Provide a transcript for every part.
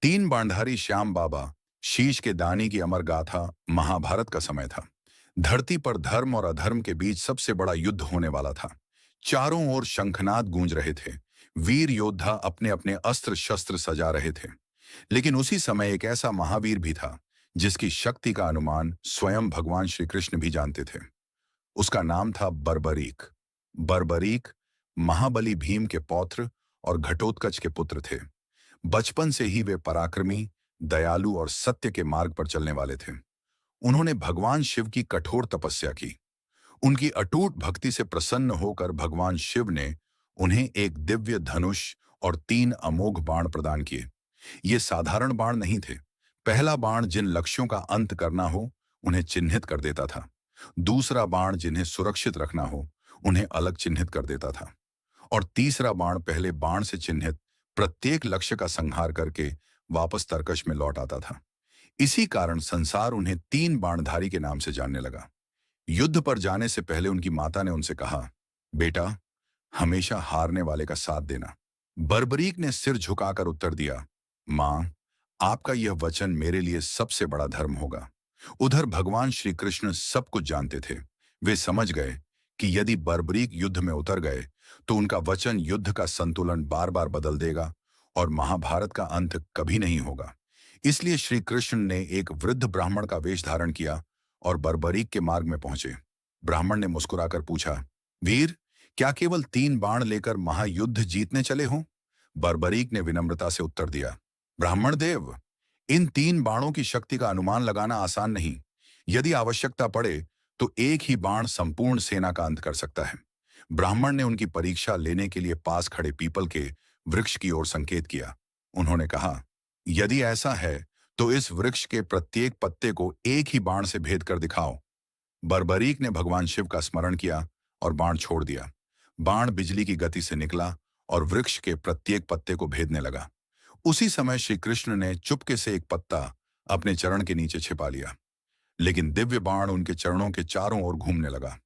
तीन बाणधारी श्याम बाबा शीश के दानी की अमर गाथा महाभारत का समय था। धरती पर धर्म और अधर्म के बीच सबसे बड़ा युद्ध होने वाला था। चारों ओर शंखनाद गूंज रहे थे। वीर योद्धा अपने अपने अस्त्र शस्त्र सजा रहे थे। लेकिन उसी समय एक ऐसा महावीर भी था जिसकी शक्ति का अनुमान स्वयं भगवान श्री कृष्ण भी जानते थे। उसका नाम था बर्बरीक। बर्बरीक महाबली भीम के पौत्र और घटोत्कच के पुत्र थे। बचपन से ही वे पराक्रमी, दयालु और सत्य के मार्ग पर चलने वाले थे। उन्होंने भगवान शिव की कठोर तपस्या की। उनकी अटूट भक्ति से प्रसन्न होकर भगवान शिव ने उन्हें एक दिव्य धनुष और तीन अमोघ बाण प्रदान किए। ये साधारण बाण नहीं थे। पहला बाण जिन लक्ष्यों का अंत करना हो उन्हें चिन्हित कर देता था। दूसरा बाण जिन्हें सुरक्षित रखना हो उन्हें अलग चिन्हित कर देता था। और तीसरा बाण पहले बाण से चिन्हित प्रत्येक लक्ष्य का संहार करके वापस तरकश में लौट आता था। इसी कारण संसार उन्हें तीन बाणधारी के नाम से जानने लगा। युद्ध पर जाने से पहले उनकी माता ने उनसे कहा, बेटा, हमेशा हारने वाले का साथ देना। बर्बरीक ने सिर झुकाकर उत्तर दिया, मां, आपका यह वचन मेरे लिए सबसे बड़ा धर्म होगा। उधर भगवान श्री कृष्ण सब कुछ जानते थे। वे समझ गए कि यदि बर्बरीक युद्ध में उतर गए तो उनका वचन युद्ध का संतुलन बार बार बदल देगा और महाभारत का अंत कभी नहीं होगा। इसलिए श्री कृष्ण ने एक वृद्ध ब्राह्मण का वेश धारण किया और बर्बरीक के मार्ग में पहुंचे। ब्राह्मण ने मुस्कुराकर पूछा, वीर, क्या केवल तीन बाण लेकर महायुद्ध जीतने चले हो? बर्बरीक ने विनम्रता से उत्तर दिया, ब्राह्मण देव, इन तीन बाणों की शक्ति का अनुमान लगाना आसान नहीं। यदि आवश्यकता पड़े तो एक ही बाण संपूर्ण सेना का अंत कर सकता है। ब्राह्मण ने उनकी परीक्षा लेने के लिए पास खड़े पीपल के वृक्ष की ओर संकेत किया। उन्होंने कहा, यदि ऐसा है तो इस वृक्ष के प्रत्येक पत्ते को एक ही बाण से भेद कर दिखाओ। बर्बरीक ने भगवान शिव का स्मरण किया और बाण छोड़ दिया। बाण बिजली की गति से निकला और वृक्ष के प्रत्येक पत्ते को भेदने लगा। उसी समय श्री कृष्ण ने चुपके से एक पत्ता अपने चरण के नीचे छिपा लिया, लेकिन दिव्य बाण उनके चरणों के चारों ओर घूमने लगा।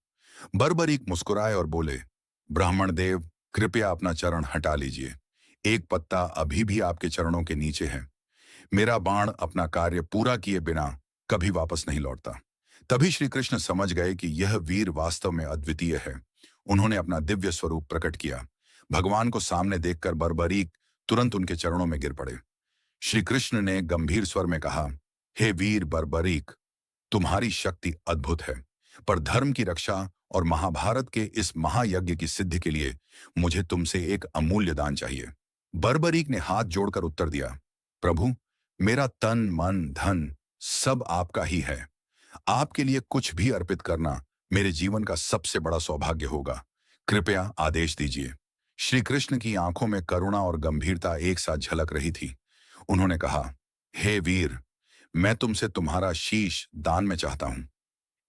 बर्बरीक मुस्कुराए और बोले, ब्राह्मण देव, कृपया अपना चरण हटा लीजिए। एक पत्ता अभी भी आपके चरणों के नीचे है। मेरा बाण अपना कार्य पूरा किए बिना कभी वापस नहीं लौटता। तभी श्री कृष्ण समझ गए कि यह वीर वास्तव में अद्वितीय है। उन्होंने अपना दिव्य स्वरूप प्रकट किया। भगवान को सामने देखकर बर्बरीक तुरंत उनके चरणों में गिर पड़े। श्री कृष्ण ने गंभीर स्वर में कहा, हे वीर बर्बरीक, तुम्हारी शक्ति अद्भुत है, पर धर्म की रक्षा और महाभारत के इस महायज्ञ की सिद्धि के लिए मुझे तुमसे एक अमूल्य दान चाहिए। बर्बरीक ने हाथ जोड़कर उत्तर दिया, प्रभु, मेरा तन मन धन सब आपका ही है। आपके लिए कुछ भी अर्पित करना मेरे जीवन का सबसे बड़ा सौभाग्य होगा। कृपया आदेश दीजिए। श्री कृष्ण की आंखों में करुणा और गंभीरता एक साथ झलक रही थी। उन्होंने कहा, हे वीर, मैं तुमसे तुम्हारा शीश दान में चाहता हूं।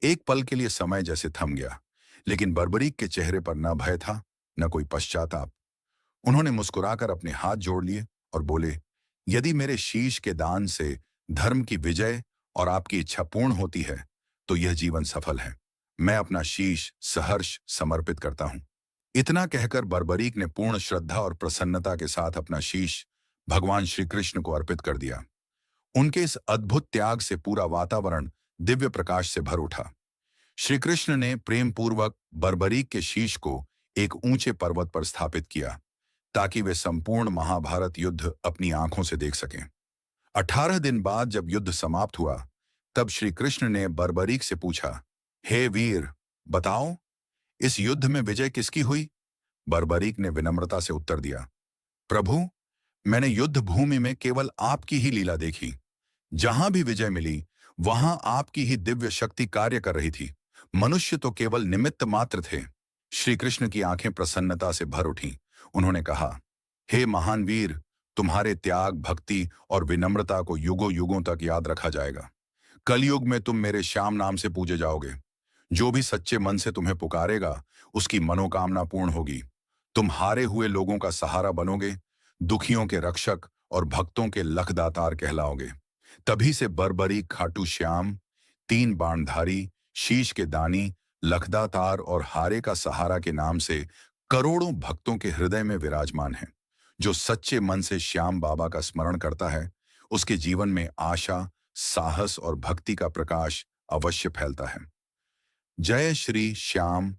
एक पल के लिए समय जैसे थम गया, लेकिन बर्बरीक के चेहरे पर न भय था, न कोई पश्चाताप। उन्होंने मुस्कुराकर अपने हाथ जोड़ लिए और बोले, यदि मेरे शीश के दान से धर्म की विजय और आपकी इच्छा पूर्ण होती है तो यह जीवन सफल है। मैं अपना शीश सहर्ष समर्पित करता हूं। इतना कहकर बर्बरीक ने पूर्ण श्रद्धा और प्रसन्नता के साथ अपना शीश भगवान श्री कृष्ण को अर्पित कर दिया। उनके इस अद्भुत त्याग से पूरा वातावरण दिव्य प्रकाश से भर उठा। श्री कृष्ण ने प्रेम पूर्वक बर्बरीक के शीश को एक ऊंचे पर्वत पर स्थापित किया ताकि वे संपूर्ण महाभारत युद्ध अपनी आंखों से देख सकें। 18 दिन बाद जब युद्ध समाप्त हुआ, तब श्री कृष्ण ने बर्बरीक से पूछा, हे वीर, बताओ, इस युद्ध में विजय किसकी हुई? बर्बरीक ने विनम्रता से उत्तर दिया, प्रभु, मैंने युद्ध भूमि में केवल आपकी ही लीला देखी। जहां भी विजय मिली वहां आपकी ही दिव्य शक्ति कार्य कर रही थी। मनुष्य तो केवल निमित्त मात्र थे। श्री कृष्ण की आंखें प्रसन्नता से भर उठीं। उन्होंने कहा, हे महान वीर, तुम्हारे त्याग, भक्ति और विनम्रता को युगों युगों तक याद रखा जाएगा। कलयुग में तुम मेरे श्याम नाम से पूजे जाओगे। जो भी सच्चे मन से तुम्हें पुकारेगा उसकी मनोकामना पूर्ण होगी। तुम हारे हुए लोगों का सहारा बनोगे, दुखियों के रक्षक और भक्तों के लखदातार कहलाओगे। तभी से बर्बरीक खाटू श्याम, तीन बाणधारी, शीश के दानी, लखदातार और हारे का सहारा के नाम से करोड़ों भक्तों के हृदय में विराजमान है। जो सच्चे मन से श्याम बाबा का स्मरण करता है उसके जीवन में आशा, साहस और भक्ति का प्रकाश अवश्य फैलता है। जय श्री श्याम